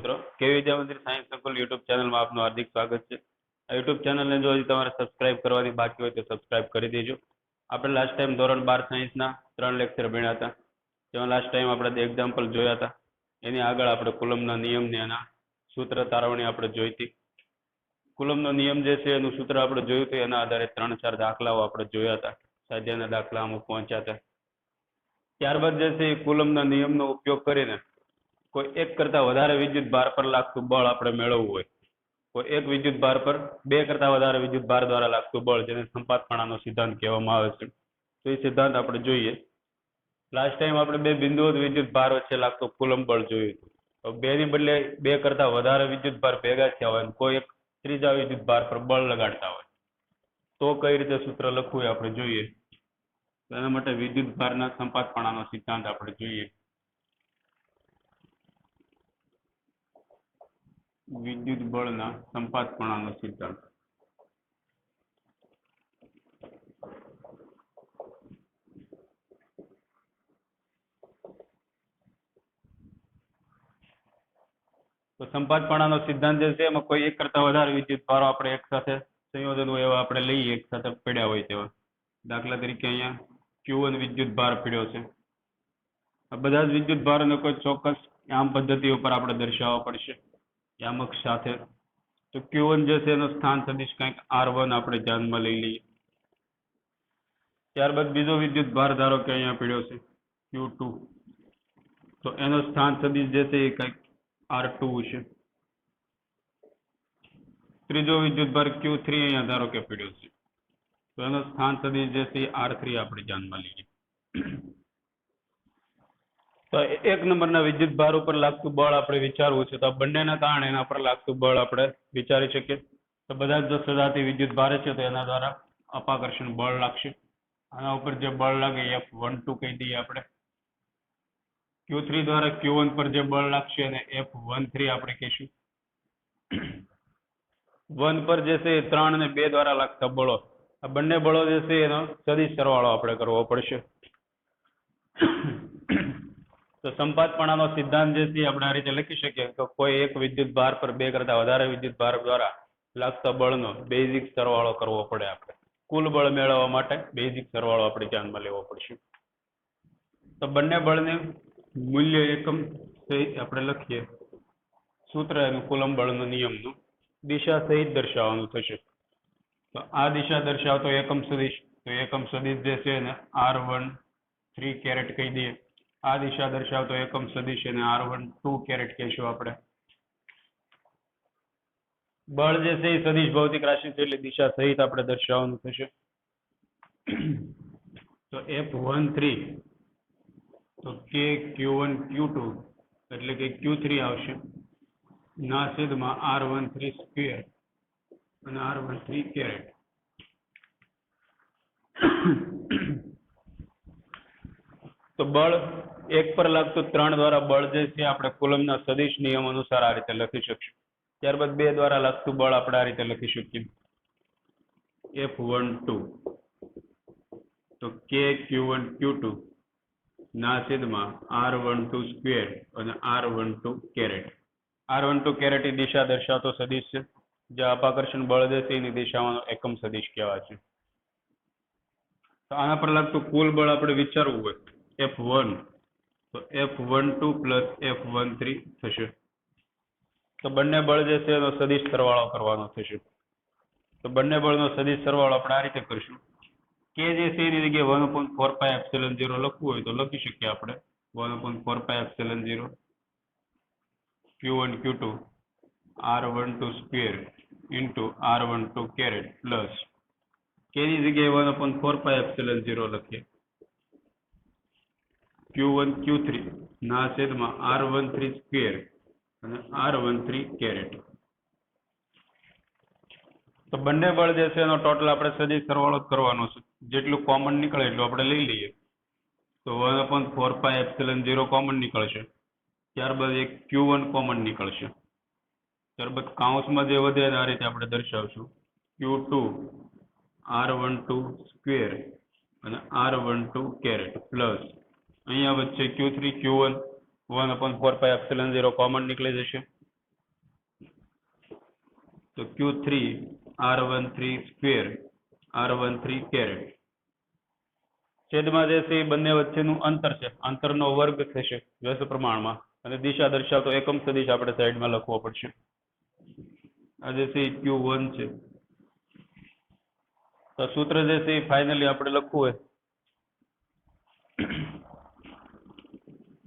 મિત્રો કેવી વિદ્યામંદિર સાયન્સ સંકુલ યુટ્યુબ ચેનલમાં આપનું હાર્દિક સ્વાગત છે. આ યુટ્યુબ ચેનલને જો હજી તમારે સબસ્ક્રાઇબ કરવાની બાકી હોય તો સબસ્ક્રાઇબ કરી દેજો. આપણે લાસ્ટ ટાઈમ ધોરણ 12 સાયન્સના 3 લેક્ચર ભણ્યા હતા. જેમાં લાસ્ટ ટાઈમ આપણે એક્ઝામ્પલ જોયા હતા. એની આગળ આપણે કુલમના નિયમને એના સૂત્ર તારવણી આપણે જોઈ હતી. કુલમનો નિયમ જે છે એનું સૂત્ર આપણે જોયું હતું. એના આધારે 3-4 દાખલાઓ આપણે જોયા હતા. સ્વાધ્યાયના દાખલા અમુક પહોંચ્યા હતા. ત્યારબાદ જે છે એ કુલમના નિયમનો ઉપયોગ કરીને કોઈ એક કરતા વધારે વિદ્યુત ભાર પર લાગતું બળ આપણે મેળવવું હોય, કોઈ એક વિદ્યુત ભાર પર બે કરતા વધારે વિદ્યુત ભાર દ્વારા લાગતું બળ, જેને સંપાતપણાનો સિદ્ધાંત કહેવામાં આવે છે, તો એ સિદ્ધાંત આપણે જોઈએ. લાસ્ટ ટાઈમ આપણે બે બિંદુઓ વિદ્યુત ભાર વચ્ચે લાગતું કુલમ બળ જોયું હતું. તો બેની બદલે બે કરતા વધારે વિદ્યુત ભાર ભેગા થયા હોય, કોઈ એક ત્રીજા વિદ્યુત ભાર પર બળ લગાડતા હોય, તો કઈ રીતે સૂત્ર લખવું એ આપણે જોઈએ. એના માટે વિદ્યુત ભારના સંપાતપણાનો સિદ્ધાંત આપણે જોઈએ. વિદ્યુત બળના સંપાતપણાનો સિદ્ધાંત. તો સંપાતપણાનો સિદ્ધાંત જે છે એમાં કોઈ એક કરતા વધારે વિદ્યુત ભારો આપણે એક સાથે સંયોજન હોય એવા આપણે લઈએ, એક સાથે પડ્યા હોય તેવા. દાખલા તરીકે અહીંયા Q1 વિદ્યુત ભાર પડ્યો છે. આ બધા જ વિદ્યુત ભારોને કોઈ ચોક્કસ યામ પદ્ધતિ ઉપર આપણે દર્શાવવા પડશે, યામક સાથે. તો Q1 જે છે એનો સ્થાન સદિશ કંઈક R1 આપણે ધ્યાનમાં લઈ લઈએ. ત્યારબાદ બીજો વિદ્યુત ભાર ધારો કે અહીંયા પડ્યો છે Q2, તો એનો સ્થાન સદિશ જે છે એ કંઈક R2 છે. ત્રીજો વિદ્યુત ભાર Q3 અહીંયા ધારો કે પડ્યો છે, તો એનો સ્થાન સદિશ જે છે એ R3 આપણે ધ્યાનમાં લઈએ. તો એક નંબરના વિદ્યુત ભાર ઉપર લાગતું બળ આપણે વિચારવું છે, તો આ બંનેના કારણે એના પર લાગતું બળ આપણે વિચારી શકીએ. તો બધા જ જો સજાતી વિદ્યુત ભાર છે તો એના દ્વારા અપાકર્ષણ બળ લાગશે. આના ઉપર જે બળ લાગે F12 કહી દઈએ આપણે. Q3 દ્વારા Q1 પર જે બળ લાગશે અને F13 આપણે કહીશું. 1 પર જે છે એ 3 અને 2 દ્વારા લાગતા બળો, આ બંને બળો જે છે એનો સદિશ સરવાળો આપણે કરવો પડશે. તો સંપાતપણાનો સિદ્ધાંત જે છે આપણે આ રીતે લખી શકીએ કે કોઈ એક વિદ્યુત ભાર પર બે કરતા વધારે વિદ્યુત ભાર દ્વારા લાગતા બળનો બેઝિક સરવાળો કરવો પડે. આપણે કુલ બળ મેળવવા માટે બેઝિક સરવાળો આપણે ધ્યાનમાં લેવો પડશે. તો બંને બળને મૂલ્ય એકમ સહિત આપણે લખીએ. સૂત્ર એનું કુલમ બળનો નિયમનું દિશા સહિત દર્શાવવાનું થશે. તો આ દિશા દર્શાવતો એકમ સદિશ, તો એકમ સદિશ જે છે એને R13 કેરેટ કહી દઈએ. આ દિશા દર્શાવતો એકમ સદિશ એને R12 કેરેટ કહીશું આપણે. બળ જે છે એ સદિશ ભૌતિક રાશિ છે એટલે દિશા સહિત આપણે દર્શાવવાનું થશે. તો F13 તો K Q1 Q2 એટલે કે Q3 આવશે ના છેદમાં R13 સ્ક્વેર અને R13 કેરેટ. તો બળ એક પર લાગતું 3 દ્વારા બળ જે છે આપણે કુલમના સદિશ નિયમ અનુસાર આ રીતે લખી શકીશું. ત્યારબાદ 2 દ્વારા લાગતું બળ આપણે આ રીતે લખી શકીએ. F12 તો K Q1 Q2 ના છેદમાં R12 સ્ક્વેર અને R12 કેરેટ. R12 કેરેટ એ દિશા દર્શાવતો સદિશ છે, જે અપાકર્ષણ બળ જે છે એની દિશામાં એકમ સદિશ કહેવાય છે. તો આના પર લાગતું કુલ બળ આપણે વિચારવું હોય F1, તો F12 પ્લસ F13 થશે. તો બંને બળ જે છે એનો સદિશ સરવાળો કરવાનો થશે. તો બંને બળનો સદિશ સરવાળો આપણે આ રીતે કરીશું. K જે છે એની જગ્યાએ 1/4πε0 લખવું હોય તો લખી શકીએ આપણે 1/4πε0 Q1 Q2 R12 square into R12 caret plus K ની જગ્યાએ 1/4πε0 લખીએ Q1 Q3 ના છેદમાં R13 સ્ક્વેર અને R13 કેરેટ. તો બંને બળ જે છે એનો ટોટલ આપણે સદિશ સરવાળો કરવાનો છે. જેટલું કોમન નીકળે એટલું આપણે લઈ લઈએ. તો 1/4πε0 કોમન નીકળશે. ત્યારબાદ એક Q1 કોમન નીકળશે. ત્યારબાદ કાઉન્સમાં જે વધે એને આ રીતે આપણે દર્શાવશું Q2 R12 સ્ક્વેર અને R12 કેરેટ પ્લસ અહીંયા વચ્ચે Q3 Q1 1/4πε0 કોમન નીકળી જશે. તો Q3 R13 square R13 caret. છેદમાં જે છે એ બંને વચ્ચેનું અંતર છે, અંતરનો વર્ગ થશે વ્યસ્ત પ્રમાણમાં, અને દિશા દર્શાવતો એકમ સદિશ આપણે સાઈડમાં લખવો પડશે. આ જે છે એ Q1 છે. તો સૂત્ર જે છે એ ફાઇનલી આપણે લખવું હોય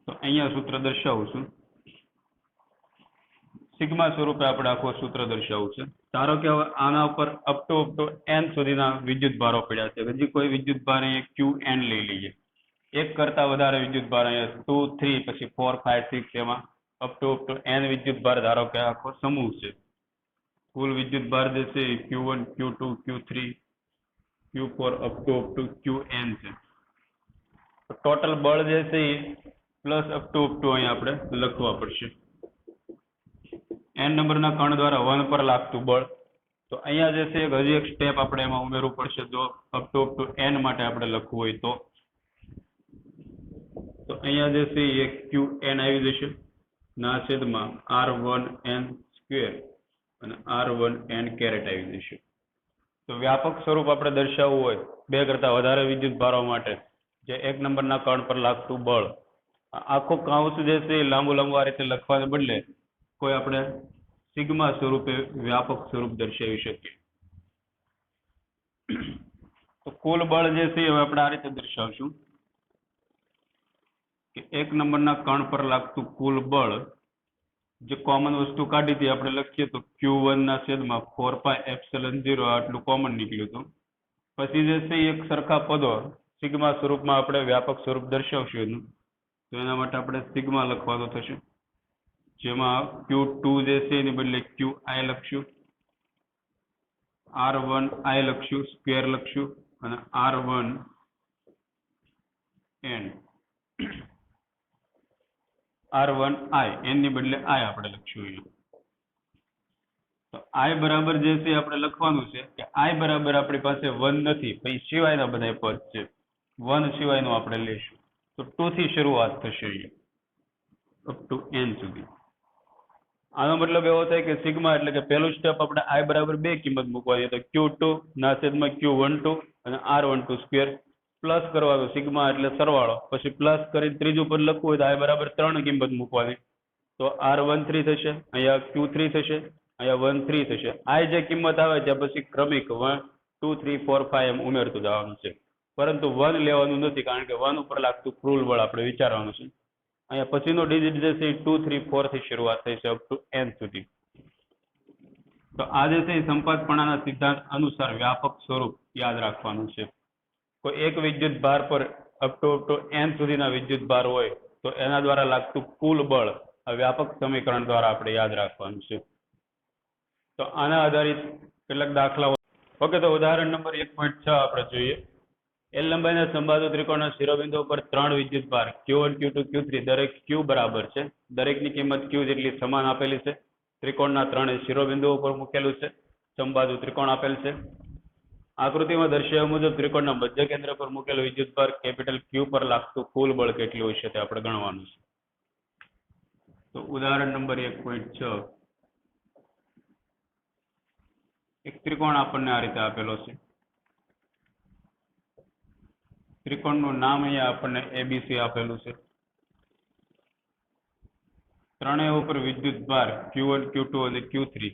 તો અહીંયા સૂત્ર દર્શાવું છું. સિગ્મા સ્વરૂપે આપણે આખું સૂત્ર દર્શાવવું છે. ધારો કે હવે આના ઉપર અપ ટુ n સુધીના વિદ્યુત ભારો પડ્યા છે. હજી કોઈ વિદ્યુત ભાર અહીંયા Qn લઈ લઈએ. એક કરતા વધારે વિદ્યુત ભાર અહીંયા 2, 3, પછી 4, 5, 6 એમાં અપ ટુ n વિદ્યુત ભાર ધારો કે આખો સમૂહ છે. કુલ વિદ્યુત ભાર જે છે Q1, Q2, Q3, Q4 up to Qn છે. ટોટલ બળ જે છે એ પ્લસ અપ ટુ અહીંયા આપણે લખવા પડશે. n નંબરના કણ દ્વારા 1 પર લાગતું બળ. તો અહીંયા જે છે હજી એક સ્ટેપ આપણે એમાં ઉમેરવું પડશે. જો અપ ટુ n માટે આપણે લખવું હોય તો અહીંયા જે છે એ Qn આવી જશે ના છેદમાં R1n સ્ક્વેર અને R1n કેરેટ આવી જશે. તો વ્યાપક સ્વરૂપ આપણે દર્શાવવું હોય બે કરતા વધારે વિદ્યુત ભારો માટે જે એક નંબરના કણ પર લાગતું બળ, આખો કાઉન્સ જે છે એ લાંબુ આ રીતે લખવાને બદલે કોઈ આપણે સિગ્મા સ્વરૂપે વ્યાપક સ્વરૂપ દર્શાવી શકીએ. તો કુલ બળ જે છે હવે આપણે આ રીતે દર્શાવશું કે એક નંબરના કણ પર લાગતું કુલ બળ, જે કોમન વસ્તુ કાઢી હતી આપણે લખીએ તો Q1 ના છેદમાં 4πε0 આટલું કોમન નીકળ્યું હતું. પછી જે છે એક સરખા પદો સિગ્મા સ્વરૂપમાં આપણે વ્યાપક સ્વરૂપ દર્શાવશું એનું. તો એના માટે આપણે સિગ્મા લખવાનું થશે, જેમાં Q2 જે છે એની બદલે Qi લખશું, R1i લખશું, સ્ક્વેર લખશું, અને R1n R1i એની બદલે i આપણે લખશું અહીંયા. તો i બરાબર જે છે આપણે લખવાનું છે કે i બરાબર આપણી પાસે 1 નથી, પછી સિવાયના બધા પદ છે, 1 સિવાયનું આપણે લઈશું. તો 2 થી શરૂઆત થશે અહીંયા અપ ટુ n સુધી. આનો મતલબ એવો થાય કે સિગ્મા એટલે કે પહેલું સ્ટેપ આપણે i બરાબર 2 કિંમત મૂકવાની, તો Q2 ના છેદમાં Q12 અને R12 સ્ક્વેર પ્લસ કરવાનું, સિગ્મા એટલે સરવાળો, પછી પ્લસ કરી ત્રીજું પદ લખવું હોય તો i બરાબર 3 કિંમત મૂકવાની. તો R13 થશે, અહીંયા Q3 થશે, અહીંયા 13 થશે. i જે કિંમત આવે ત્યાં પછી ક્રમિક 1, 2, 3, 4, 5 એમ ઉમેરતું જવાનું છે, પરંતુ 1 લેવાનું નથી, કારણ કે 1 ઉપર લાગતું કુલ બળ આપણે વિચારવાનું છે. અહીંયા પછીનો ડિજિટ જે છે 2, 3, 4 થી શરૂઆત થઈ છે અપ ટુ n સુધી. તો આ જે છે સંપાતપણાના સિદ્ધાંત અનુસાર વ્યાપક સ્વરૂપ યાદ રાખવાનું છે. કોઈ એક વિદ્યુત ભાર પર અપ ટુ n સુધીના વિદ્યુત ભાર હોય તો એના દ્વારા લાગતું કુલ બળ આ વ્યાપક સમીકરણ દ્વારા આપણે યાદ રાખવાનું છે. તો આના આધારિત કેટલાક દાખલાઓ. ઓકે, તો ઉદાહરણ નંબર 1.6 આપણે જોઈએ. એલ લંબાઈના સંબાધુ ત્રિકોણના શિરોબિંદુ પર 3 વિદ્યુત ભાર Q1, Q2, Q3 દરેક Q બરાબર છે. દરેકની કિંમત Q જેટલી સમાન આપેલી છે. ત્રિકોણના 3 શિરોબિંદુઓ પર મૂકેલું છે. સંબાધુ ત્રિકોણ આપેલ છે. આકૃતિમાં દર્શાવ્યા મુજબ ત્રિકોણના મધ્ય કેન્દ્ર પર મૂકેલો વિદ્યુત ભાર કેપિટલ Q પર લાગતું કુલ બળ કેટલું હશે તે આપણે ગણવાનું છે. તો ઉદાહરણ નંબર 1.6. એક ત્રિકોણ આપણને આ રીતે આપેલો છે. ત્રિકોણનું નામ અહીંયા આપણને ABC આપેલું છે. ત્રણેય ઉપર વિદ્યુત ભાર Q1, Q2 અને Q3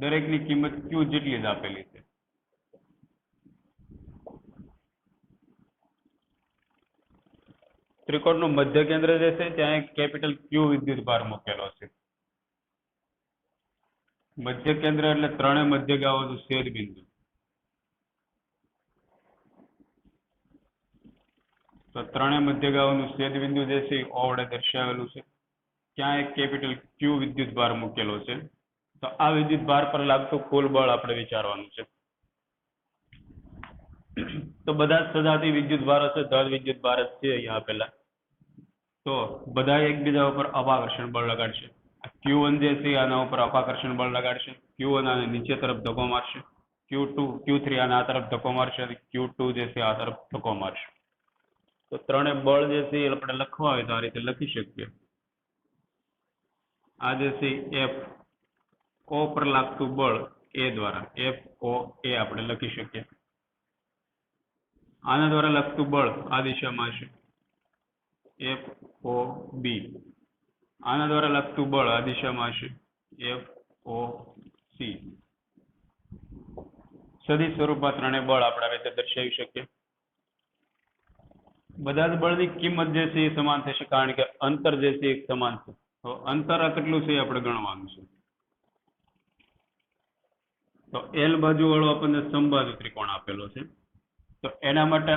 દરેકની કિંમત Q જેટલી જ આપેલી છે. ત્રિકોણનું મધ્ય કેન્દ્ર જે છે ત્યાં એક કેપિટલ Q વિદ્યુત ભાર મૂકેલો છે. મધ્ય કેન્દ્ર એટલે ત્રણેય મધ્યગાઓનું છેદ બિંદુ. તો ત્રણેય મધ્યગાઓનું છેદ બિંદુ જે છે O વડે દર્શાવેલું છે. ત્યાં એક કેપિટલ Q વિદ્યુત ભાર મૂકેલો છે. તો આ વિદ્યુત ભાર પર લાગતું કુલ બળ આપણે વિચારવાનું છે. તો બધા જ સજાતી વિદ્યુત ભારો છે, ધન વિદ્યુત ભાર જ છે અહીંયા આપેલા. તો બધા એકબીજા ઉપર અપાકર્ષણ બળ લગાડશે. Q1 જે છે આના ઉપર અપાકર્ષણ બળ લગાડશે. Q1 આને નીચે તરફ ધક્કો મારશે. Q2, Q3 આને આ તરફ ધક્કો મારશે અને Q2 જે છે આ તરફ ધક્કો મારશે. તો ત્રણેય બળ જે છે એ આપણે લખવા હોય તો આ રીતે લખી શકીએ. આ જે છે F ઓ પર લાગતું બળ એ દ્વારા FO એ આપણે લખી શકીએ. આના દ્વારા લાગતું બળ આ દિશામાં હશે FOB. આના દ્વારા લાગતું બળ આ દિશામાં હશે FOC. સદિશ સ્વરૂપમાં ત્રણેય બળ આપણે આ રીતે દર્શાવી શકીએ. બધા જ બળની કિંમત જે છે એ સમાન થશે કારણ કે અંતર જે છે એ સમાન છે. તો અંતર આ કેટલું છે એ આપણે ગણવાનું છે. તો L બાજુ વાળો આપણને સમબાજુ ત્રિકોણ આપેલો છે. તો એના માટે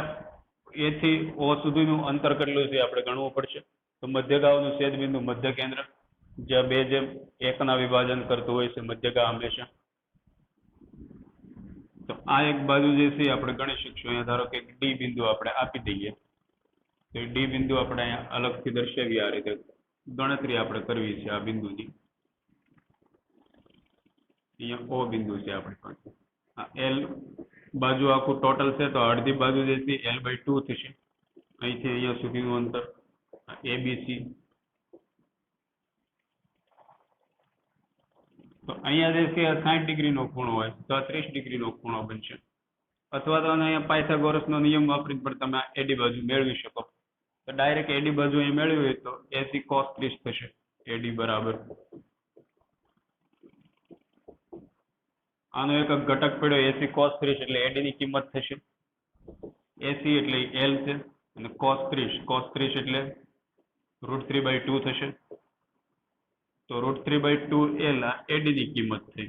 A થી O સુધીનું અંતર કેટલું છે આપણે ગણવું પડશે. તો મધ્યગાનું છેદબિંદુ મધ્ય કેન્દ્ર જ્યાં 2:1 વિભાજન કરતું હોય છે મધ્યગા હંમેશા. તો આ એક બાજુ જે છે આપણે ગણી શકશું. અહીંયા ધારો કે D બિંદુ આપણે આપી દઈએ. તો D બિંદુ આપણે અહીંયા અલગથી દર્શાવીએ. આ રીતે ગણતરી આપણે કરવી છે આ બિંદુની. અહીંયા O બિંદુ છે આપણી પાસે. આ L બાજુ આખું ટોટલ છે તો અડધી બાજુ જે છે L/2 થશે. અહીંથી અહીંયા સુધીનું અંતર ABC. તો અહીંયા જે છે 60 ડિગ્રીનો ખૂણો હોય તો 30 ડિગ્રીનો ખૂણો બનશે. અથવા તો અહીંયા પાયથાગોરસનો નિયમ વાપરીને પણ તમે AD બાજુ મેળવી શકો. તો ડાયરેક્ટ AD બાજુ અહીં મેળવી હોય તો AC cos 30 થશે. AD બરાબર આનો એક ઘટક પડ્યો AC cos 30 એટલે AD ની કિંમત થશે. AC એટલે L છે અને cos 30 એટલે √3/2 થશે. તો √3/2 L આ AD ની કિંમત થઈ.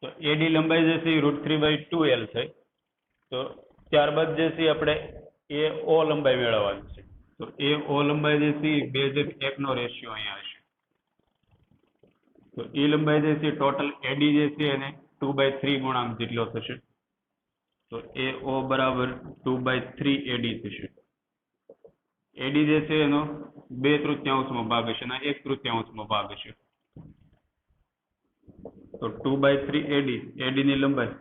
તો AD લંબાઈ જે છે એ √3/2 L થઈ. તો ત્યારબાદ જે છે આપણે AO લંબાઈ મેળવવાની છે. તો AO લંબાઈ જે છે 2:1 નો રેશિયો અહીંયા હશે. તો એ લંબાઈ જે છે ટોટલ AD જે છે એને 2/3 ગુણાંક જેટલો થશે. તો AO બરાબર 2/3 AD થશે. AD જે છે એનો 2/3 ભાગ હશે અને 1/3 ભાગ હશે. તો 2/3 AD ની લંબાઈ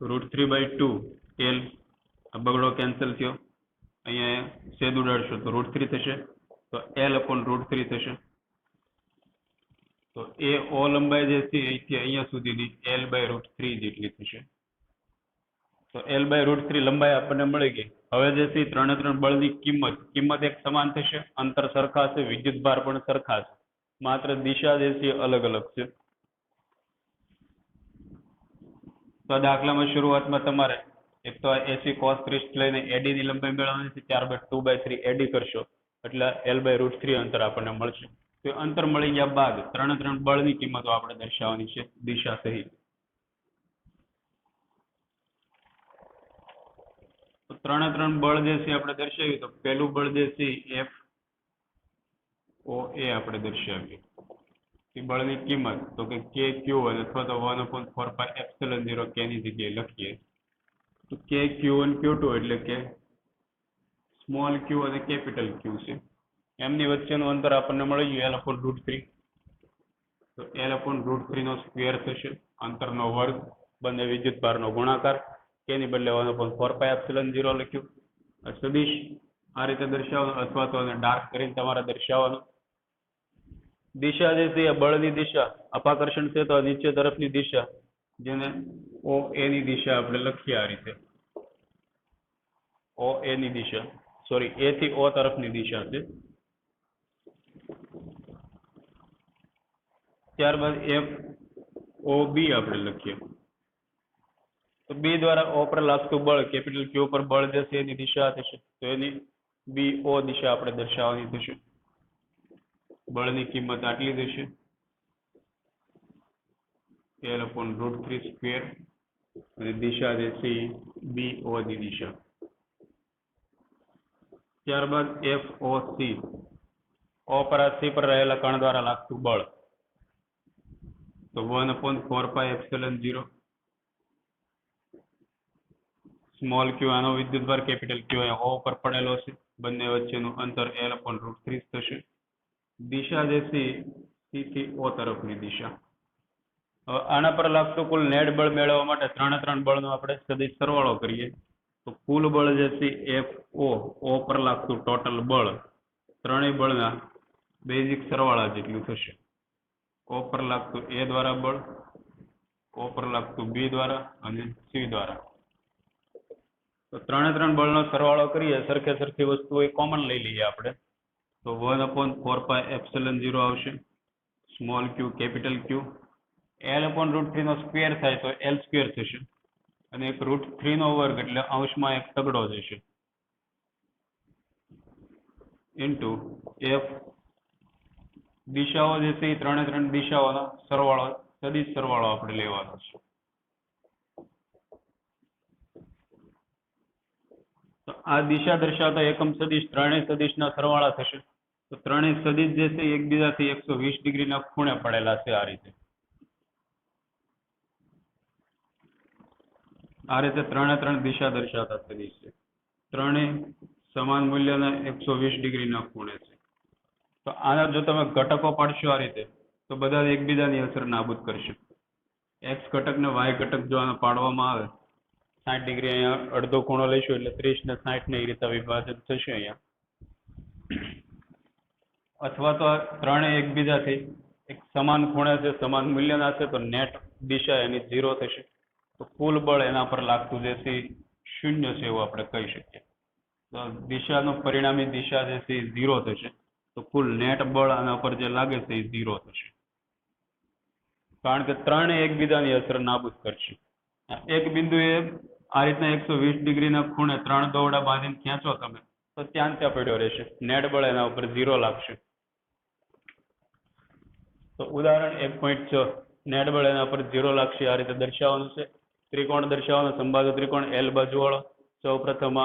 √3/2 L. આ બગડો કેન્સલ થયો. અહીંયા છેદ ઉડાડશો તો √3 થશે. તો L/√3 થશે. તો AO લંબાઈ જે છે અહીંથી અહીંયા સુધીની L/√3 જેટલી થશે. તો L/√3 લંબાઈ આપણને મળી ગઈ. હવે જે છે ત્રણે ત્રણ બળની કિંમત એક સમાન થશે. અંતર સરખા છે. વિદ્યુત ભાર પણ સરખા છે. માત્ર દિશા જે છે અલગ અલગ છે. તો દાખલામાં શરૂઆતમાં તમારે એક તો AC cos 30 લઈને AD ની લંબાઈ મેળવવાની છે. ત્યારબાદ 2/3 AD કરશો એટલે L/√3 અંતર આપણને મળશે. તો અંતર મળી ગયા બાદ ત્રણે ત્રણ બળની કિંમતો આપણે દર્શાવવાની છે દિશા સહિત. તો ત્રણે ત્રણ બળ જે છે આપણે દર્શાવીએ તો પહેલું બળ જે છે FOA આપણે દર્શાવીએ. એ બળની કિંમત તો કે KQ1 અથવા તો 1/4πε0 K ની જગ્યાએ લખીએ તો KQ1 Q2 એટલે કે સ્મોલ Q અને કેપિટલ Q છે. એમની વચ્ચેનું અંતર આપણને મળી ગયું L/√3. તો L/√3 નો સ્ક્વેર થશે. અંતરનો વર્ગ. બંને વિદ્યુત ભારનો ગુણાકાર. K ની બદલે 1/4πε0 લખ્યું. સદિશ આ રીતે દર્શાવવાનું અથવા તો ડાર્ક કરીને તમારે દર્શાવવાનું. દિશા જે છે એ બળની દિશા અપાકર્ષણ છે તો નીચે તરફની દિશા જેને OA ની દિશા આપણે લખીએ આ રીતે. OA ની દિશા સોરી A થી O તરફની દિશા છે. ત્યારબાદ FOB આપણે લખીએ. તો B દ્વારા O પર લાગતું બળ કેપિટલ Q પર બળ જે છે એની દિશા થશે. તો એની BO દિશા આપણે દર્શાવવાની થશે. બળની કિંમત આટલી થશે L/√3 સ્ક્વેર અને દિશા જે છે BO ની દિશા. ત્યારબાદ FOC O પર C પર રહેલા કણ દ્વારા લાગતું બળ તો 1/4πε0 સ્મોલ Q આનો વિદ્યુતભાર કેપિટલ Q અહીંયા O પર પડેલો છે. બંને વચ્ચેનું અંતર L/√3 થશે. દિશા જે છે C થી O તરફની દિશા. હવે આના પર લાગતું કુલ નેટ બળ મેળવવા માટે ત્રણે ત્રણ બળનો આપણે સદિશ સરવાળો કરીએ તો કુલ બળ જે છે FO O પર લાગતું ટોટલ બળ ત્રણેય બળના બેઝિક સરવાળા જેટલું થશે. O પર લાગતું A દ્વારા બળ, O પર લાગતું B દ્વારા અને C દ્વારા. તો ત્રણ બળનો સરવાળો કરીએ, સરખે સરખી વસ્તુ એ કોમન લઈ લઈએ આપણે. તો 1/4πε0 આવશે, સ્મોલ ક્યુ કેપિટલ ક્યુ. L/√3 નો સ્ક્વેર થાય તો L સ્ક્વેર થશે, અને એક √3 નો વર્ગ એટલે અંશમાં એક તગડો જશે, ઇન્ટુ F. દિશાઓ જે છે એ ત્રણ દિશાઓનો સરવાળો, સદિશ સરવાળો આપણે લેવાનો છે. તો આ દિશા દર્શાવતા એકમ સદિશ ત્રણેય સદિશના સરવાળા થશે. તો ત્રણેય સદિશ જે છે એકબીજાથી 120 ડિગ્રીના ખૂણે પડેલા છે. આ રીતે ત્રણ દિશા દર્શાવતા સદિશ છે. ત્રણેય સમાન મૂલ્યના 120 ડિગ્રીના ખૂણે છે. તો આના જો તમે ઘટકો પાડશો આ રીતે, તો બધા એકબીજાની અસર નાબૂદ કરશે. એક્સ ઘટક ને વાય ઘટક જો આને પાડવામાં આવે, 60 ડિગ્રી અહીંયા અડધો ખૂણો લઈશું એટલે 30 ને 60 ને એ રીતે વિભાજન થશે અહીંયા. અથવા તો ત્રણેય એકબીજાથી એક સમાન ખૂણે છે, સમાન મૂલ્યના છે, તો નેટ દિશા એની 0 થશે. તો કુલ બળ એના પર લાગતું જે છે 0 છે એવું આપણે કહી શકીએ. તો દિશાનું પરિણામી દિશા જે છે 0 થશે. તો કુલ નેટ બળ આના પર જે લાગે છે એ 0 થશે, કારણ કે ત્રણેય એકબીજાની અસર નાબૂદ કરશે. એક બિંદુએ આ રીતના 120 ડિગ્રીના ખૂણે ત્રણ દોરડા બાંધીને ખેંચો તમે, તો ત્યાં પડ્યો રહેશે. નેટ બળ એના ઉપર 0 લાગશે. તો ઉદાહરણ 1.6, નેટ બળ એના પર 0 લાગશે. આ રીતે દર્શાવવાનું છે. ત્રિકોણ દર્શાવવાનો, સંબાજુ ત્રિકોણ L બાજુ વાળો. સૌ પ્રથમ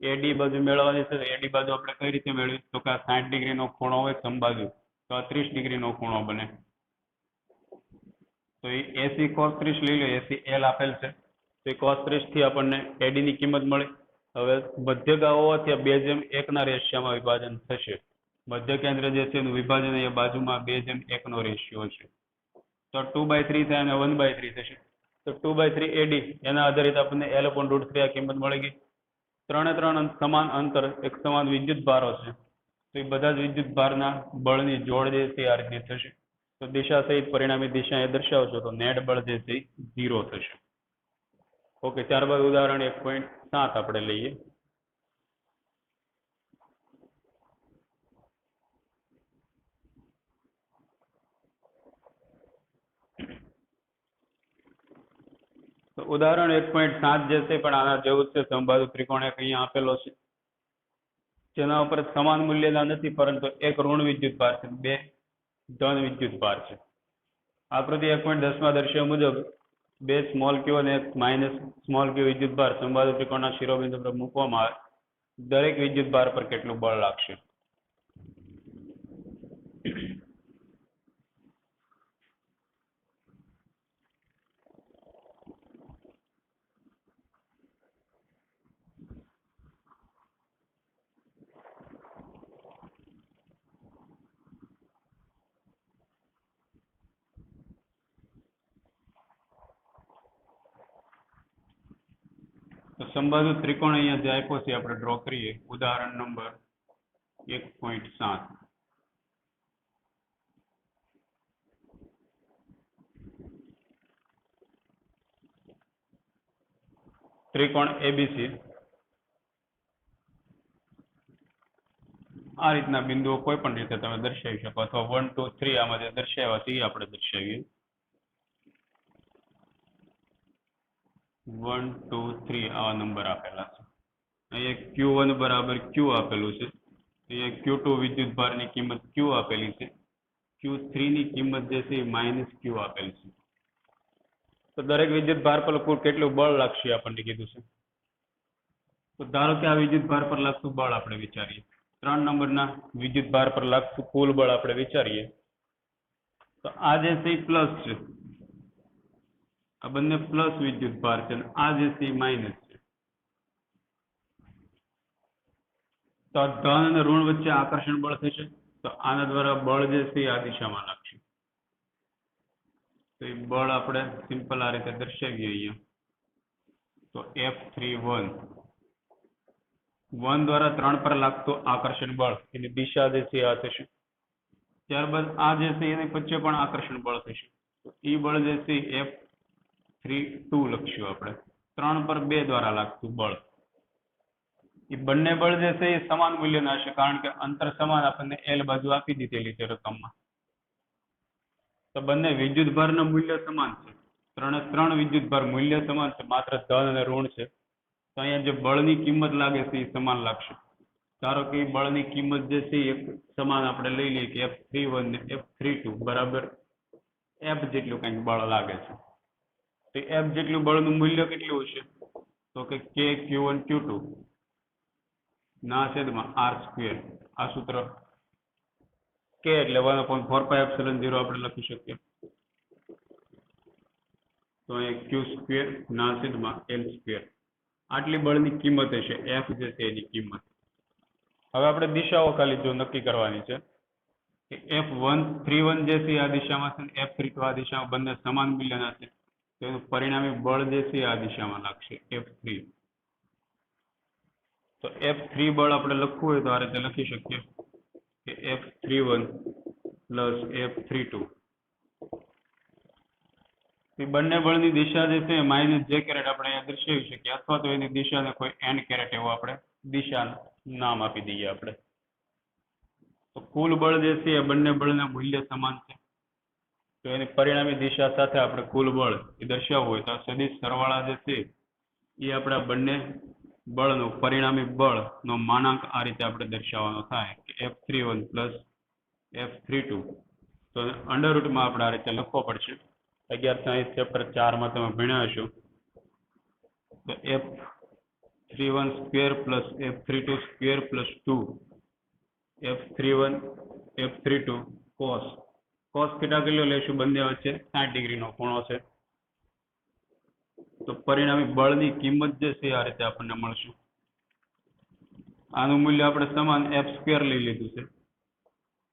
AD બાજુ મેળવવાની છે. AD બાજુ આપણે કઈ રીતે મેળવી? તો કે 60 ડિગ્રીનો ખૂણો હોય સંબાજુ, તો આ 30 ડિગ્રીનો ખૂણો બને. તો એ AC cos 30 લઈ લો. AC L આપેલ છે, તો એ cos 30 થી આપણને AD ની કિંમત મળી. હવે મધ્યગાઓ હોવાથી 2:1 ના રેશિયોમાં વિભાજન થશે. મધ્ય કેન્દ્ર જે છે એનું વિભાજન એ બાજુમાં 2:1 નો રેશિયો છે. તો 2/3 થાય અને 1/3 થશે. તો 2/3 AD એના આધારિત આપણને L/√3 આ કિંમત મળી ગઈ. ત્રણ સમાન અંતર, એક સમાન વિદ્યુત ભારો છે, તો એ બધા જ વિદ્યુત ભારના બળની જોડ જે છે આ રીતે થશે. તો દિશા સહિત પરિણામી દિશા એ દર્શાવશો તો નેટ બળ જે છે 0 થશે. ઓકે, ત્યારબાદ ઉદાહરણ 1.7 આપણે લઈએ. તો ઉદાહરણ 1.7 જે છે પણ આના જેવું છે. સમબાજુ ત્રિકોણ એક અહીંયા આપેલો છે, જેના ઉપર સમાન મૂલ્યના નથી, પરંતુ એક ઋણ વિદ્યુત ભાર છે, બે ધન વિદ્યુત ભાર છે. આકૃતિ 1.10 માં દર્શાવ્યા મુજબ બે સ્મોલ ક્યુ અને માઇનસ સ્મોલ ક્યુ વિદ્યુત ભાર સમબાજુ ત્રિકોણના શિરોબિંદુ પર મૂકવામાં આવે. દરેક વિદ્યુત ભાર પર કેટલું બળ લાગશે? તો સમબાજુ ત્રિકોણ અહીંયા જે આપ્યો છે આપણે ડ્રો કરીએ. ઉદાહરણ નંબર 1.7. ત્રિકોણ ABC આ રીતના બિંદુઓ કોઈ પણ રીતે તમે દર્શાવી શકો, અથવા 1 2 3 આમાં જે દર્શાવ્યા છે એ આપણે દર્શાવીએ. 1 2 3 આવા નંબર આપેલા છે. અહીંયા Q1 બરાબર Q આપેલું છે. અહીંયા Q2 વિદ્યુત ભારની કિંમત Q આપેલી છે. Q3 ની કિંમત જે છે એ -Q આપેલ છે. તો દરેક વિદ્યુત ભાર પર કુલ કેટલું બળ લાગશે આપણને કીધું છે. તો ધારો કે આ વિદ્યુત ભાર પર લાગતું બળ આપણે વિચારીએ. 3 નંબરના વિદ્યુત ભાર પર લાગતું કુલ બળ આપણે વિચારીએ. તો આ જે છે એ પ્લસ છે, આ બંને પ્લસ વિદ્યુત ભાર છે, અને આ જે છે એ માઇનસ છે. તો આ ધન અને ઋણ વચ્ચે આકર્ષણ બળ થશે. તો આના દ્વારા બળ જે છે એ આ દિશામાં લાગશે. તો એ બળ આપણે સિમ્પલ આ રીતે દર્શાવીએ અહીંયા. તો F31 1 દ્વારા 3 પર લાગતું આકર્ષણ બળ એની દિશા જે છે આ થશે. ત્યારબાદ આ જે છે એની વચ્ચે પણ આકર્ષણ બળ થશે, તો એ બળ જે છે F32 લખશું આપણે, 3/2 દ્વારા લાગતું બળ. એ બંને બળ જે છે એ સમાન મૂલ્યના હશે, કારણ કે અંતર સમાન આપણને L બાજુ આપી દીધેલી છે રકમમાં. તો બંને વિદ્યુત ભારના મૂલ્ય સમાન છે, ત્રણ વિદ્યુત ભાર મૂલ્ય સમાન છે, માત્ર ધન અને ઋણ છે. તો અહીંયા જે બળની કિંમત લાગે છે એ સમાન લાગશે. ધારો કે બળની કિંમત જે છે એ સમાન આપણે લઈ લઈએ કે F31 ને F32 બરાબર F જેટલું કંઈક બળ લાગે છે. તો F જેટલું બળનું મૂલ્ય કેટલું હશે? તો કે K Q1 Q2 ના છેદમાં R². આ સૂત્ર K એટલે 1/4πε0 આપણે લખી શકીએ. તો અહીંયા Q² ના છેદમાં L². આટલી બળની કિંમત હશે, F જે છે એની કિંમત. હવે આપણે દિશાઓ ખાલી જો નક્કી કરવાની છે કે F31 જે છે આ દિશામાં છે, F32 આ દિશામાં, બંને સમાન મૂલ્યના છે, તો એનું પરિણામી બળ જે છે આ દિશામાં લાગશે F3. તો F3 બળ આપણે લખવું હોય તો આ રીતે લખી શકીએ કે F31 પ્લસ F32. એ બંને બળની દિશા જે છે માઇનસ J કેરેટ આપણે અહીંયા દર્શાવી શકીએ, અથવા તો એની દિશાને કોઈ N કેરેટ એવું આપણે દિશા નામ આપી દઈએ આપણે. તો કુલ બળ જે છે એ બંને બળના મૂલ્ય સમાન છે, તો એની પરિણામી દિશા સાથે આપણે કુલ બળ એ દર્શાવવું હોય તો આ સદિશ સરવાળા જે છે એ આપણા બંને બળનો પરિણામી બળનો માનાંક આ રીતે આપણે દર્શાવવાનો થાય કે F31 પ્લસ F32. તો અંડરરૂટમાં આપણે આ રીતે લખવો પડશે. 11 સાયન્સ ચેપ્ટર 4 માં તમે ભણ્યા હશો તો F31² plus F32² plus 2 F31 F32 cos theta કેટલો લેશું? બંને વચ્ચે 60 ડિગ્રીનો ખૂણો છે. તો પરિણામી બળની કિંમત જે છે આ રીતે આપણને મળશે. આનું મૂલ્ય આપણે સમાન F² લઈ લીધું છે,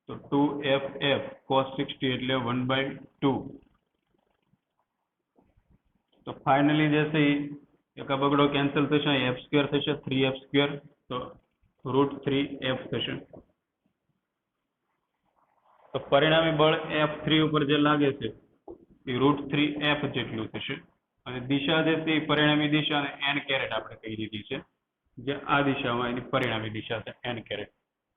તો 2FF cos 60 એટલે 1/2. તો ફાઇનલી જે છે એકા બગડો કેન્સલ થશે, F² થશે, 3F², તો √3F થશે. તો પરિણામી બળ F3 ઉપર જે લાગે છે એ √3F જેટલું થશે, અને દિશા જે છે એ પરિણામી દિશાને N કેરેટ આપણે કહી દીધી છે, જે આ દિશામાં એની પરિણામી દિશા છે N કેરેટ.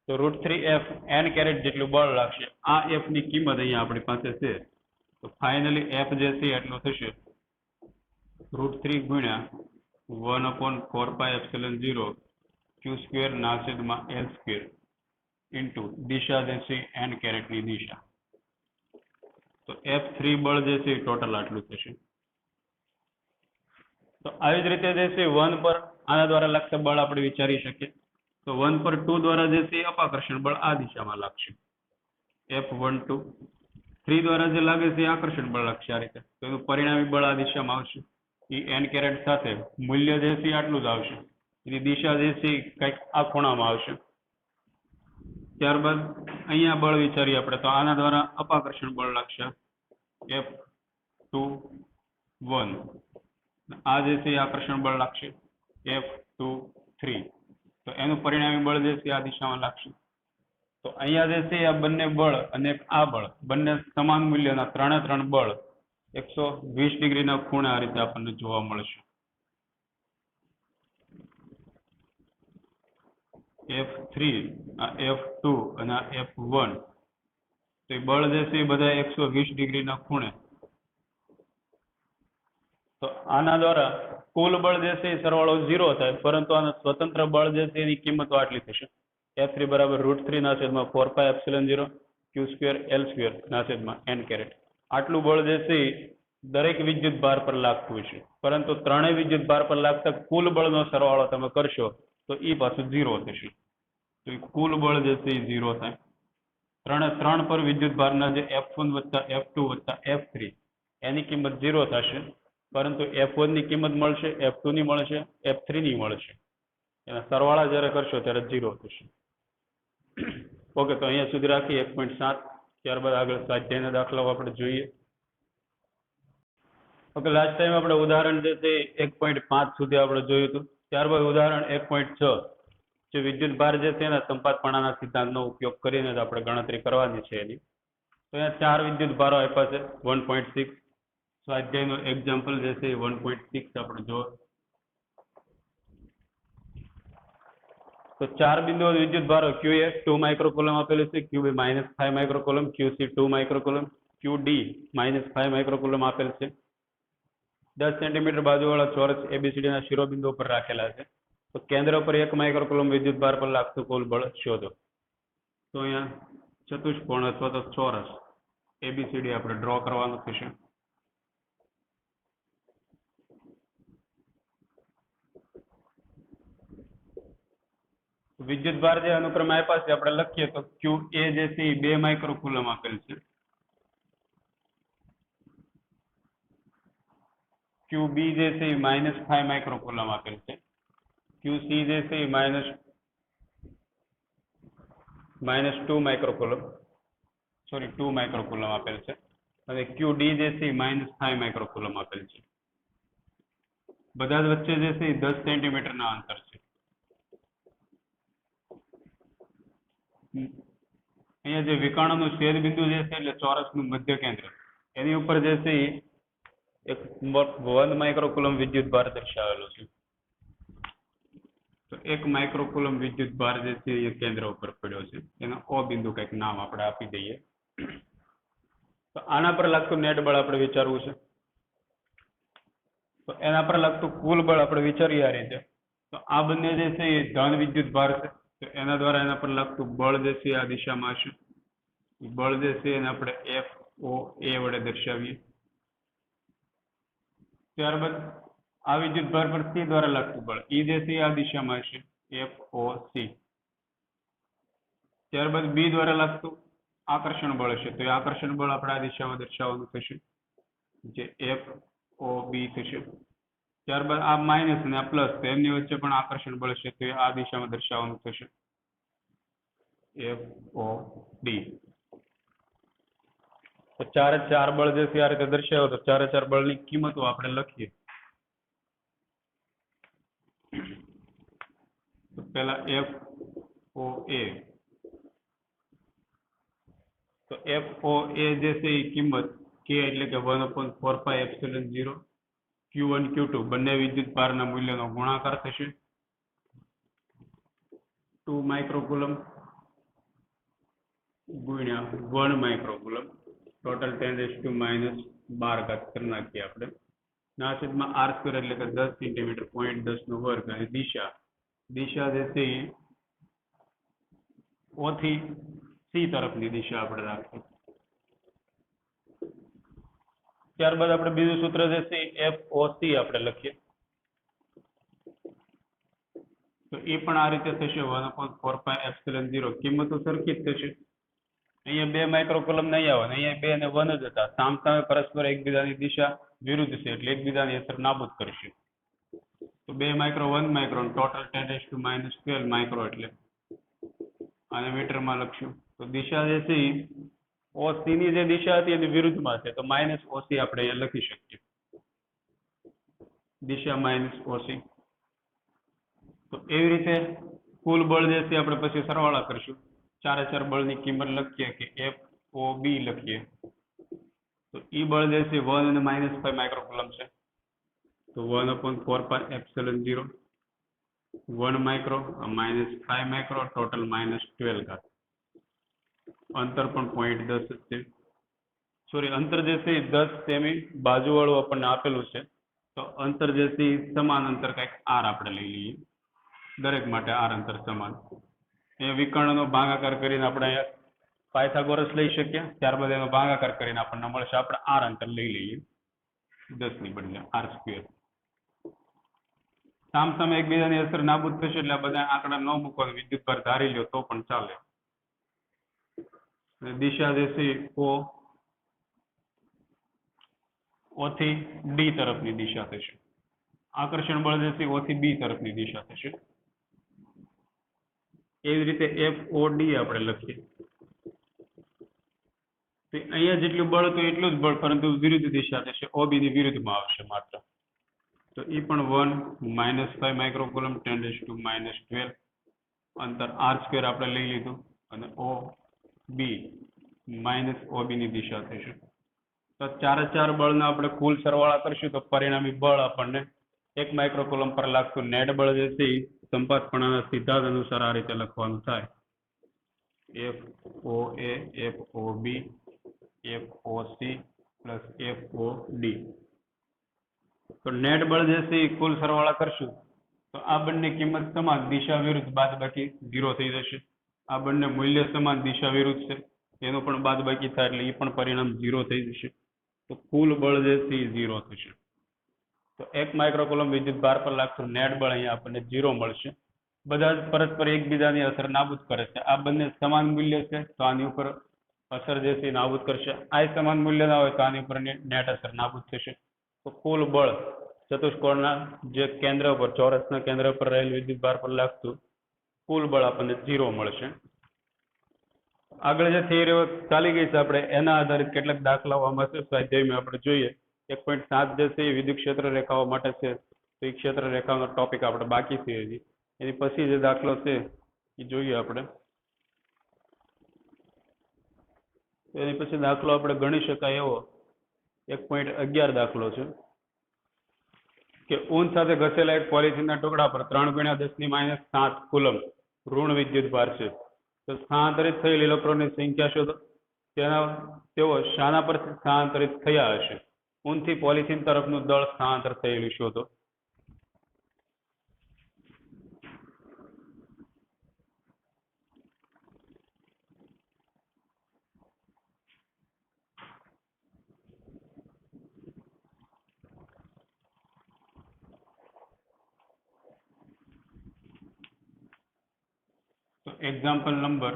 તો √3F N કેરેટ જેટલું બળ લાગશે. આ F ની કિંમત અહીંયા આપણી પાસે છે, તો ફાઇનલી F જે છે એટલું થશે √3 ગુણ્યા 1/4πε0 Q² ના છેદમાં L² ઇન્ટુ દિશા જે છે N કેરેટની દિશા. તો F3 બળ જે છે ટોટલ આટલું થશે. તો આવી જ રીતે જે છે 1 પર આના દ્વારા લાગતા બળ આપણે વિચારી શકીએ. તો 1 પર 2 દ્વારા જે છે અપાકર્ષણ બળ આ દિશામાં લાગશે F12. 3 દ્વારા જે લાગે છે આકર્ષણ બળ લાગશે આ રીતે. તો એનું પરિણામી બળ આ દિશામાં આવશે, એ N કેરેટ સાથે મૂલ્ય જે છે આટલું જ આવશે, એની દિશા જે છે કંઈક આ ખૂણામાં આવશે. ત્યારબાદ અહીંયા બળ વિચારીએ આપણે, તો આના દ્વારા અપાકર્ષણ બળ લાગશે F21. આ જે છે આકર્ષણ બળ લાગશે F23. તો એનું પરિણામી બળ જે છે આ દિશામાં લાગશે. તો અહીંયા જે છે આ બંને બળ અને આ બળ બંને સમાન મૂલ્યના 3 બળ 120 ડિગ્રીના ખૂણે આ રીતે આપણને જોવા મળશે. F3, આ F2 અને આ F1, તો એ બળ જે છે એ બધા 120 ડિગ્રીના ખૂણે. તો આના દ્વારા કુલ બળ જે છે એ સરવાળો 0 થાય, પરંતુ આના સ્વતંત્ર બળ જે છે એની કિંમતો આટલી થશે. F3 બરાબર √3 ના છેદમાં 4πε0 Q² L² ના છેદમાં N કેરેટ. આટલું બળ જે છે દરેક વિદ્યુત ભાર પર લાગતું છે, પરંતુ ત્રણેય વિદ્યુત ભાર પર લાગતા કુલ બળનો સરવાળો તમે કરશો તો એ પાછું 0 થશે. તો એ કુલ બળ જે છે એ 0 થાય. 3 પર વિદ્યુત ભારના જે F1 વત્તા F2 વત્તા F3 એની કિંમત 0 થશે, પરંતુ F1 ની કિંમત મળશે, F2 ની મળશે, F3 ની મળશે. એના સરવાળા જ્યારે કરશો ત્યારે 0 થશે. ઓકે, તો અહીંયા સુધી રાખી 1.7. ત્યારબાદ આગળ સ્વાધ્યાયના દાખલાઓ આપણે જોઈએ. ઓકે, લાસ્ટ ટાઈમ આપણે ઉદાહરણ જે છે 1.5 સુધી આપણે જોયું હતું. ત્યારબાદ ઉદાહરણ 1.6 જે વિદ્યુત ભાર જે છે એના સંપાતપણાના સિદ્ધાંતનો ઉપયોગ કરીને જ આપણે ગણતરી કરવાની છે એની. તો અહીંયા 4 વિદ્યુત ભારો આપ્યા છે 1.6. સ્વાધ્યાયનું એક્ઝામ્પલ જે છે એ 1.6 આપણે જો. તો 4 બિંદુઓ વિદ્યુત ભારો QA 2 માઇક્રોકુલમ આપેલું છે, QB -5 માઇક્રોકુલમ, QC 2 માઇક્રોકુલમ, QD -5 માઇક્રોકુલમ આપેલ છે. 10 સેન્ટીમીટર બાજુવાળા ચોરસ ABCD ના શિરોબિંદુઓ પર રાખેલા છે. તો કેન્દ્ર પર 1 માઇક્રોકુલમ વિદ્યુત ભાર પર લાગતું કુલ બળ શોધો. તો અહીંયા ચતુષ્કોણ અથવા તો ચોરસ ABCD આપણે ડ્રો કરવાનું થશે. વિદ્યુત ભાર જે અનુક્રમે આપ્યા છે આપણે લખીએ તો QA જે છે એ 2 માઇક્રોકુલમ આપેલ છે, QB જે છે એ -5 માઇક્રોકુલમ આપેલ છે, QC જે છે એ -2 માઇક્રોકુલમ 2 માઇક્રોકુલમ આપેલ છે અને QD જે છે એ -5 માઇક્રોકુલમ આપેલ છે. બધા જ વચ્ચે જે છે એ 10 સેન્ટીમીટરના અંતર છે. અહીંયા જે વિકર્ણનું છેદ બિંદુ જે છે એટલે ચોરસનું મધ્ય કેન્દ્ર, એની ઉપર જે છે એ એક 1 માઇક્રોકુલમ વિદ્યુત ભાર દર્શાવેલો છે. તો 1 માઇક્રોકુલમ વિદ્યુત ભાર જે છે એ કેન્દ્ર ઉપર પડ્યો છે, એનો O બિંદુ કંઈક નામ આપણે આપી દઈએ. તો આના પર લાગતું નેટ બળ આપણે વિચારવું છે. તો એના પર લાગતું કુલ બળ આપણે વિચારીએ આ રીતે. તો આ બંને જે છે એ ધન વિદ્યુત ભાર છે, તો એના દ્વારા એના પર લાગતું બળ જે છે આ દિશામાં હશે. બળ જે છે એને આપણે FOA વડે દર્શાવીએ. ત્યારબાદ આ વિદ્યુત ભાર પર C દ્વારા લાગતું બળ E જે છે આ દિશામાં હશે, FOC. ત્યારબાદ B દ્વારા લાગતું આકર્ષણ બળ હશે, તો એ આકર્ષણ બળ આપણે આ દિશામાં દર્શાવવાનું થશે, જે FOB થશે. ત્યારબાદ આ માઇનસ અને આ પ્લસ, તો એમની વચ્ચે પણ આકર્ષણ બળ હશે, તો એ આ દિશામાં દર્શાવવાનું થશે, FOD. તો 4 બળ જે છે આ રીતે દર્શાવ્યો, તો 4 બળની કિંમતો આપણે લખીએ. તો પહેલા FOA. તો FOA જે છે એ કિંમત K એટલે કે 1/4πε0 Q1 Q2 બંને વિદ્યુત ભારના મૂલ્યનો ગુણાકાર થશે. 2 માઇક્રોકુલમ ગુણ્યા 1 માઇક્રોકુલમ, ટોટલ 10⁻12 કરી નાખીએ આપણે. ના છેદમાં R² એટલે કે 10 સેન્ટીમીટર 0.10 અને દિશા જે છે એ O થી C તરફની દિશા આપણે રાખીએ. ત્યારબાદ આપણે બીજું સૂત્ર જે છે FOC આપણે લખીએ. તો એ પણ આ રીતે થશે 1/4πε0. કિંમતો સરખી જ થશે. અહીંયા 2 માઇક્રોકુલમ નહીં આવે, અહીંયા 2 અને 1 જ હતા, સામસામે પરસ્પર એકબીજાની દિશા વિરુદ્ધ છે એટલે એકબીજાની અસર નાબૂદ કરશે. તો 2 માઇક્રો 1 માઇક્રો ટોટલ 10⁻12 માઇક્રો એટલે આને મીટરમાં લખશું. તો દિશા જે છે OC ની જે દિશા હતી એની વિરુદ્ધમાં છે, તો -OC આપણે અહીંયા લખી શકીએ, દિશા -OC. તો એવી રીતે કુલ બળ જે છે આપણે પછી સરવાળા કરશું. 4 બળની કિંમત લખીએ કે FOB લખીએ. તો E બળ જે છે 1 અને -5 માઇક્રોકુલમ છે, તો 1/4πε0 1 માઇક્રો -5 માઇક્રો ટોટલ -12. અંતર પણ 0.10 છે. સોરી, અંતર જે છે 10 સેમી બાજુવાળું આપણને આપેલું છે, તો અંતર જે છે સમાન અંતર કંઈક R આપણે લઈ લઈએ, દરેક માટે R અંતર સમાન. એ વિકર્ણનો ભાગાકાર કરીને આપણે પાયથાગોરસ લઈ શકીએ. ત્યારબાદ એનો ભાગાકાર કરીને આપણને મળશે, આપણે R અંતર લઈ લઈએ 10 ની બદલે R². સામસામે એકબીજાની અસર નાબૂદ થશે એટલે બધા આંકડા ન મૂકવા, વિદ્યુત ભાર ધારી લ્યો તો પણ ચાલે. દિશા જે છે O થી D તરફની દિશા થશે. આકર્ષણ બળ જે છે O થી B તરફની દિશા થશે. એવી રીતે FOD આપણે લખીએ. અહીંયા જેટલું બળ તો એટલું જ બળ, પરંતુ વિરુદ્ધ દિશા થશે, OB ની વિરુદ્ધમાં આવશે માત્ર. તો એ પણ 1 -5 માઇક્રોકુલમ 10⁻12 અંતર આર સ્ક્વેર આપણે લઈ લીધું અને ઓ બી માઇનસ ઓબી ની દિશા થશે. તો ચાર બળના આપણે કુલ સરવાળા કરશું તો પરિણામી બળ આપણને 1 માઇક્રોકુલમ પર લાગતું નેટ બળ જે છે એ સંપાતપણાના સિદ્ધાંત અનુસાર આ રીતે લખવાનું થાય. FOA FOB FOC plus FOD. તો નેટ બળ જે છે એ કુલ સરવાળા કરશું તો આ બંને કિંમત સમાન દિશા વિરુદ્ધ બાદબાકી 0 થઈ જશે. આ બંને મૂલ્ય સમાન દિશા વિરુદ્ધ છે એનું પણ બાદબાકી થાય એટલે એ પણ પરિણામ 0 થઈ જશે. તો કુલ બળ જે છે એ 0 થશે. તો 1 માઇક્રોકુલમ વિદ્યુત ભાર પર લાગતું નેટ બળ અહીંયા આપણને 0 મળશે. બધા જ પરસ્પર એકબીજાની અસર નાબૂદ કરે છે. આ બંને સમાન મૂલ્ય છે તો આની ઉપર અસર જે છે નાબૂદ કરશે. આ સમાન મૂલ્ય ના હોય તો આની ઉપર નેટ અસર નાબૂદ થશે. તો કુલ બળ ચતુષ્કોણના જે કેન્દ્ર પર ચોરસના કેન્દ્ર પર રહેલ વિદ્યુત ભાર પર લાગતું કુલ બળ આપણને 0 મળશે. આગળ જે થિયરીઓ ચાલી ગઈ છે આપણે એના આધારિત કેટલાક દાખલાઓ આમાં છે સ્વાધ્યાયમાં આપણે જોઈએ. 1.7 જે છે એ વિદ્યુત ક્ષેત્ર રેખાઓ માટે છે. તો એ ક્ષેત્ર રેખાનો ટોપિક આપણે બાકી છે હજી. એની પછી જે દાખલો છે એ જોઈએ આપણે. એની પછી દાખલો આપણે ગણી શકાય એવો 1.11 દાખલો છે કે ઊન સાથે ઘસેલા એક પોલિથીનના ટુકડા પર 3 × 10⁻⁷ કુલમ ઋણ વિદ્યુત ભાર છે. તો સ્થાનાંતરિત થયેલ ઇલેક્ટ્રોનની સંખ્યા શોધો. તેઓ શાના પરથી સ્થાનાંતરિત થયા હશે? ઊનથી પોલિથીન તરફનું દળ સ્થાનાંતર થયેલું શોધો. તો એક્ઝામ્પલ નંબર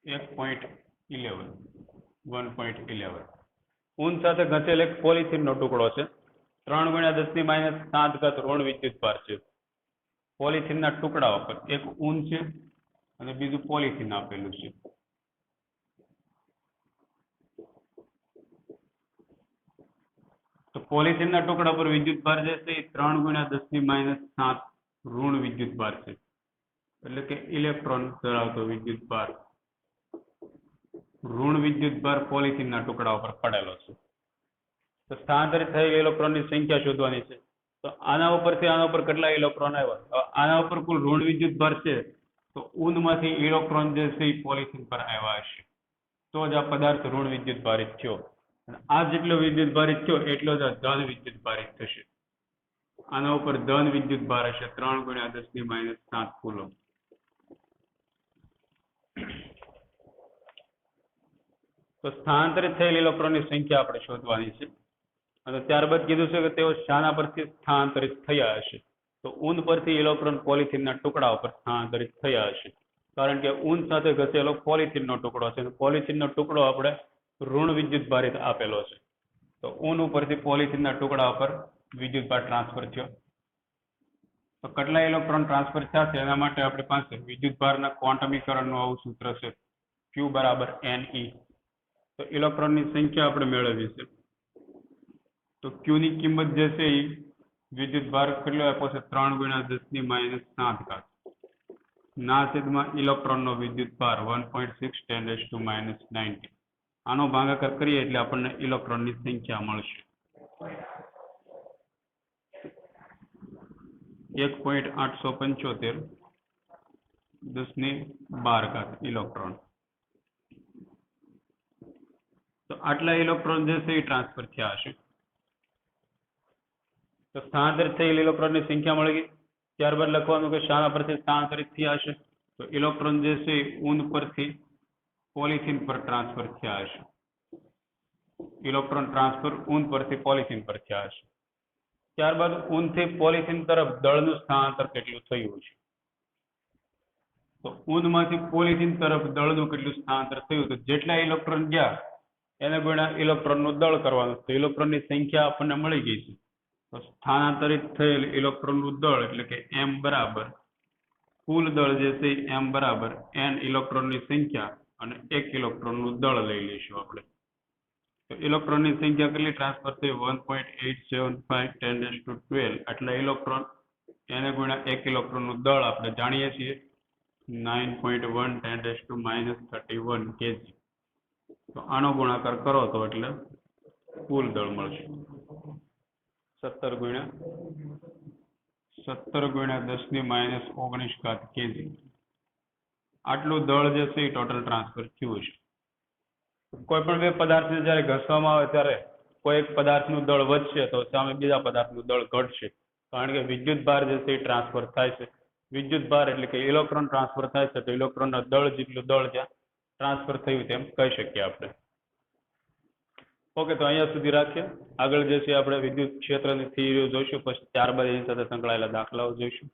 1.11 ઊન સાથે ઘસેલ એક પોલિથીનનો ટુકડો છે. 3 × 10⁻⁷ ઋણ વિદ્યુત ભાર છે. પોલિથીનના ટુકડાઓ પર એક ઊન છે અને બીજું પોલિથીન આપેલું છે. તો પોલિથીનના ટુકડા પર વિદ્યુત ભાર જે છે એ 3 × 10⁻⁷ ઋણ વિદ્યુત ભાર છે. એટલે કે ઇલેક્ટ્રોન ધરાવતો વિદ્યુત ભાર ઋણ વિદ્યુત ભાર પોલિથીનના ટુકડા ઉપર પડેલો છે. તો સ્થાનાંતરિત થયેલ ઇલેક્ટ્રોનની સંખ્યા શોધવાની છે. તો આના ઉપરથી આના ઉપર કેટલા ઇલેક્ટ્રોન આવ્યા? આના ઉપર કુલ ઋણ વિદ્યુત ભાર છે તો ઊનમાંથી ઇલેક્ટ્રોન જે છે એ પોલિથીન પર આવ્યા હશે તો જ આ પદાર્થ ઋણ વિદ્યુત ભારિત થયો. અને આ જેટલો વિદ્યુત ભારિત થયો એટલો જ આ ધન વિદ્યુત ભારિત થશે. આના ઉપર ધન વિદ્યુત ભાર હશે 3 × 10⁻⁷ કુલમ. તો સ્થાનાંતરિત થયેલ ઇલેક્ટ્રોનની સંખ્યા આપણે શોધવાની છે. અને ત્યારબાદ કીધું છે કે તેઓ શાના પરથી સ્થાનાંતરિત થયા હશે? તો ઊન પરથી ઇલેક્ટ્રોન પોલિથીનના ટુકડા ઉપર સ્થાનાંતરિત થયા હશે. કારણ કે ઊન સાથે ઘસેલો પોલિથીનનો ટુકડો છે. પોલિથીનનો ટુકડો આપણે ઋણ વિદ્યુત ભારિત આપેલો છે. તો ઊન ઉપરથી પોલિથીનના ટુકડા ઉપર વિદ્યુત ભાર ટ્રાન્સફર થયો. તો કેટલા ઇલેક્ટ્રોન ટ્રાન્સફર થયા છે એના માટે આપણી પાસે વિદ્યુત ભારના ક્વોન્ટમીકરણનું આવું સૂત્ર છે Q = Ne. તો ઇલેક્ટ્રોનની સંખ્યા આપણે મેળવી છે. તો Q ની કિંમત જે છે એ વિદ્યુત ભાર કેટલો આપ્યો છે 3 × 10⁻⁷ ના છેદમાં ઇલેક્ટ્રોનનો વિદ્યુત ભાર 1.6 × 10⁻⁹. આનો ભાગાકાર કરીએ એટલે આપણને ઇલેક્ટ્રોનની સંખ્યા મળશે 1.875 10⁻12 ઇલેક્ટ્રોન. તો આટલા ઇલેક્ટ્રોન જે છે એ ટ્રાન્સફર થયા હશે. તો સ્થાનાંતરિત થયેલ ઇલેક્ટ્રોનની સંખ્યા મળી ગઈ. ત્યારબાદ લખવાનું કે શાના પરથી સ્થાનાંતરિત થયા હશે? તો ઇલેક્ટ્રોન જે છે ઊન પરથી પોલિથીન પર ટ્રાન્સફર થયા હશે. ઇલેક્ટ્રોન ટ્રાન્સફર ઊન પરથી પોલિથીન પર થયા હશે. ત્યારબાદ ઊનથી પોલિથીન તરફ દળનું સ્થાનાંતર કેટલું થયું છે? તો ઊનમાંથી પોલિથીન તરફ દળનું કેટલું સ્થાનાંતર થયું? તો જેટલા ઇલેક્ટ્રોન ગયા એને ગુણ્યા ઇલેક્ટ્રોનનું દળ કરવાનું. તો ઇલેક્ટ્રોનની સંખ્યા આપણને મળી ગઈ છે. તો સ્થાનાંતરિત થયેલ ઇલેક્ટ્રોનનું દળ એટલે કે M બરાબર કુલ દળ જે છે M બરાબર N ઇલેક્ટ્રોનની સંખ્યા અને 1 ઇલેક્ટ્રોનનું દળ લઈ લઈશું આપણે. તો ઇલેક્ટ્રોનની સંખ્યા કેટલી ટ્રાન્સફર થઈ? 1.875 10⁻12 આટલા ઇલેક્ટ્રોન એને ગુણ્યા 1 ઇલેક્ટ્રોનનું દળ આપણે જાણીએ છીએ 9.1 10⁻31 kg. તો આનો ગુણાકાર કરો તો એટલે કુલ દળ મળશે 17 ગુણ્યા 10⁻19 kg. આટલું દળ જે છે એ ટોટલ ટ્રાન્સફર થયું છે. કોઈ પણ બે પદાર્થને જ્યારે ઘસવામાં આવે ત્યારે કોઈ એક પદાર્થનું દળ વધશે તો સામે બીજા પદાર્થનું દળ ઘટશે, કારણ કે વિદ્યુત ભાર જે છે એ ટ્રાન્સફર થાય છે. વિદ્યુત ભાર એટલે કે ઇલેક્ટ્રોન ટ્રાન્સફર થાય છે, તો ઇલેક્ટ્રોનના દળ જેટલું દળ ત્યાં ટ્રાન્સફર થયું તેમ કહી શકીએ આપણે. ઓકે, તો અહીંયા સુધી રાખીએ. આગળ જે છે આપણે વિદ્યુત ક્ષેત્રની થિયરીઓ જોઈશું, પછી ત્યારબાદ એની સાથે સંકળાયેલા દાખલાઓ જોઈશું.